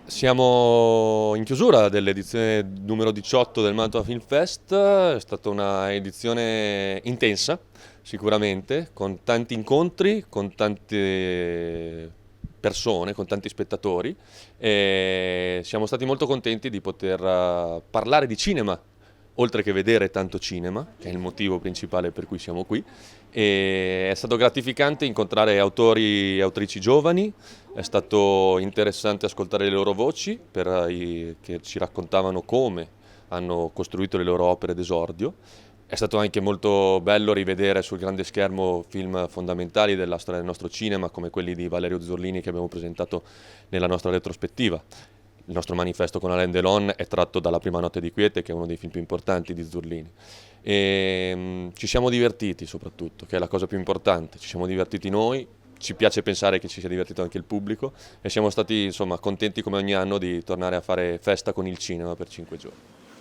Siamo in chiusura dell'edizione numero 18 del Mantova Film Fest, è stata una edizione intensa sicuramente, con tanti incontri, con tante persone, con tanti spettatori e siamo stati molto contenti di poter parlare di cinema, oltre che vedere tanto cinema, che è il motivo principale per cui siamo qui. E è stato gratificante incontrare autori e autrici giovani, è stato interessante ascoltare le loro voci che ci raccontavano come hanno costruito le loro opere d'esordio. È stato anche molto bello rivedere sul grande schermo film fondamentali della storia del nostro cinema, come quelli di Valerio Zurlini che abbiamo presentato nella nostra retrospettiva. Il nostro manifesto con Alain Delon è tratto dalla Prima notte di quiete, che è uno dei film più importanti di Zurlini. Ci siamo divertiti soprattutto, che è la cosa più importante. Ci siamo divertiti noi, ci piace pensare che ci sia divertito anche il pubblico e siamo stati insomma contenti come ogni anno di tornare a fare festa con il cinema per 5 giorni.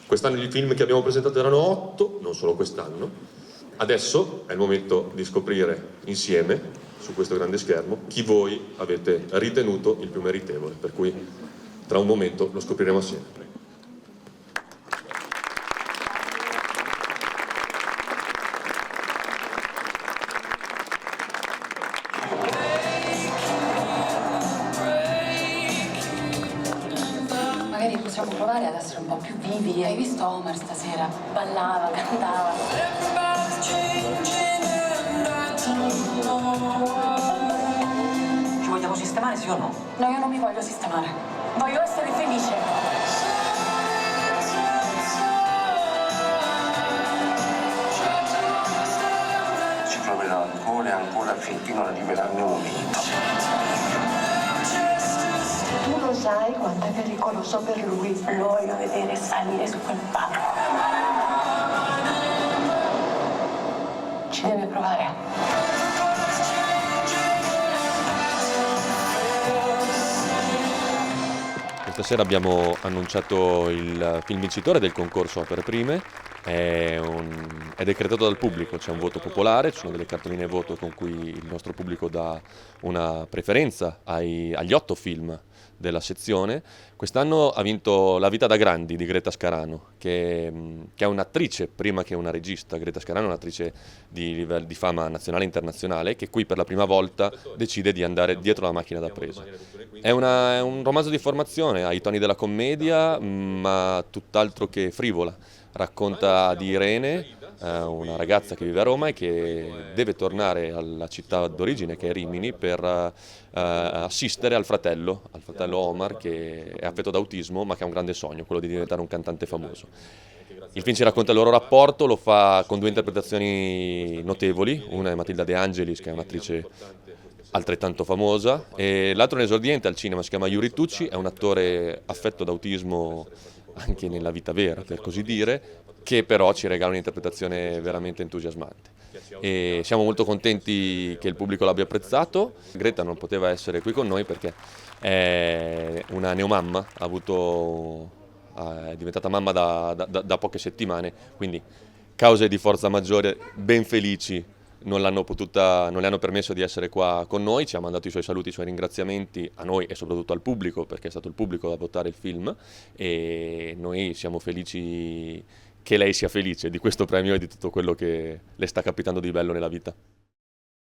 Quest'anno i film che abbiamo presentato erano 8, non solo quest'anno. Adesso è il momento di scoprire insieme, su questo grande schermo, chi voi avete ritenuto il più meritevole, per cui tra un momento lo scopriremo assieme. Magari possiamo provare ad essere un po' più vivi. Hai visto Omar stasera? Ballava, cantava. Ci vogliamo sistemare, sì o no? No, io non mi voglio sistemare. Voglio essere felice. Ci proverò ancora finché non arriverà il mio momento. Tu lo sai quanto è pericoloso per lui. Lo voglio vedere salire su quel palco. Ci deve provare. Questa sera abbiamo annunciato il film vincitore del concorso Opere Prime, è decretato dal pubblico, c'è un voto popolare, ci sono delle cartoline voto con cui il nostro pubblico dà una preferenza agli 8 film della sezione. Quest'anno ha vinto La vita da grandi di Greta Scarano, che è un'attrice prima che una regista. Greta Scarano è un'attrice di fama nazionale e internazionale che qui per la prima volta decide di andare dietro la macchina da presa. È un romanzo di formazione, ha i toni della commedia, ma tutt'altro che frivola. Racconta di Irene, una ragazza che vive a Roma e che deve tornare alla città d'origine, che è Rimini, per assistere al fratello Omar, che è affetto da autismo, ma che ha un grande sogno, quello di diventare un cantante famoso. Il film ci racconta il loro rapporto, lo fa con 2 interpretazioni notevoli, una è Matilda De Angelis, che è un'attrice altrettanto famosa, e l'altro è un esordiente al cinema, si chiama Yuri Tucci, è un attore affetto da autismo anche nella vita vera, per così dire, che però ci regala un'interpretazione veramente entusiasmante. E siamo molto contenti che il pubblico l'abbia apprezzato. Greta non poteva essere qui con noi perché è una neomamma, è diventata mamma da poche settimane, quindi cause di forza maggiore ben felici non le hanno permesso di essere qua con noi, ci ha mandato i suoi saluti, i suoi ringraziamenti a noi e soprattutto al pubblico, perché è stato il pubblico a votare il film e noi siamo felici che lei sia felice di questo premio e di tutto quello che le sta capitando di bello nella vita.